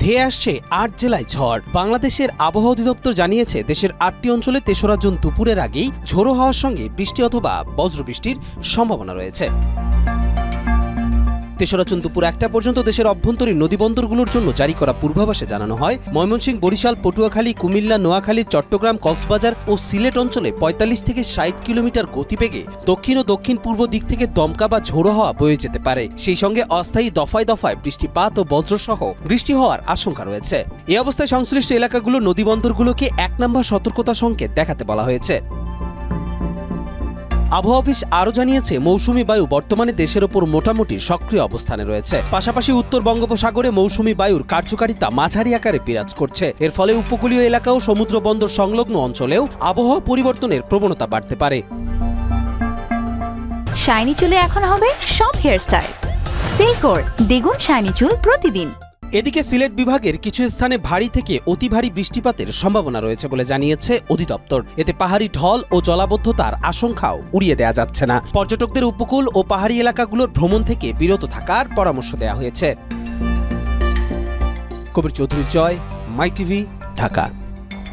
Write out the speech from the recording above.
ধেয়ে আসছে ৮ জেলায় ঝড়। বাংলাদেশের আবহাওয়া অধিদপ্তর জানিয়েছে দেশের ৮টি অঞ্চলে ৩রা জুন দুপুরের আগেই ঝোড়ো হাওয়ার সঙ্গে বৃষ্টি অথবা বজ্রবৃষ্টির সম্ভাবনা রয়েছে। ৩রা জুন দুপুর ১টা পর্যন্ত দেশের অভ্যন্তরীণ নদীবন্দরগুলোর জন্য জারি করা পূর্বাভাসে জানানো হয়, ময়মনসিংহ, বরিশাল, পটুয়াখালী, কুমিল্লা, নোয়াখালী, চট্টগ্রাম, কক্সবাজার ও সিলেট অঞ্চলে ৪৫ থেকে ৬০ কিলোমিটার গতিবেগে দক্ষিণ ও দক্ষিণ পূর্ব দিক থেকে দমকা বা ঝোড়ো হাওয়া বয়ে যেতে পারে। সেই সঙ্গে অস্থায়ী দফায় দফায় বৃষ্টিপাত ও বজ্রসহ বৃষ্টি হওয়ার আশঙ্কা রয়েছে। এই অবস্থায় সংশ্লিষ্ট এলাকাগুলো নদীবন্দরগুলোকে ১ নম্বর সতর্কতা সংকেত দেখাতে বলা হয়েছে। আবহাওয়া অফিস আরও জানিয়েছে, মৌসুমী বায়ু বর্তমানে দেশের ওপর মোটামুটি সক্রিয় অবস্থানে রয়েছে। পাশাপাশি উত্তর বঙ্গোপসাগরে মৌসুমী বায়ুর কার্যকারিতা মাঝারি আকারে বিরাজ করছে। এর ফলে উপকূলীয় এলাকা ও সমুদ্র বন্দর সংলগ্ন অঞ্চলেও আবহাওয়া পরিবর্তনের প্রবণতা বাড়তে পারে। শাইনি চুলে এখন হবে সব হেয়ারস্টাইল। সিল্কোর দ্বিগুণ শাইনি চুল প্রতিদিন। এদিকে সিলেট বিভাগের কিছু স্থানে ভারী থেকে অতি ভারী বৃষ্টিপাতের সম্ভাবনা রয়েছে বলে জানিয়েছে অধিদপ্তর। এতে পাহাড়ি ঢল ও জলাবদ্ধতার আশঙ্কাও উড়িয়ে দেওয়া যাচ্ছে না। পর্যটকদের উপকূল ও পাহাড়ি এলাকাগুলোর ভ্রমণ থেকে বিরত থাকার পরামর্শ দেওয়া হয়েছে। কবির চৌধুরী, জয়, মাই টিভি, ঢাকা।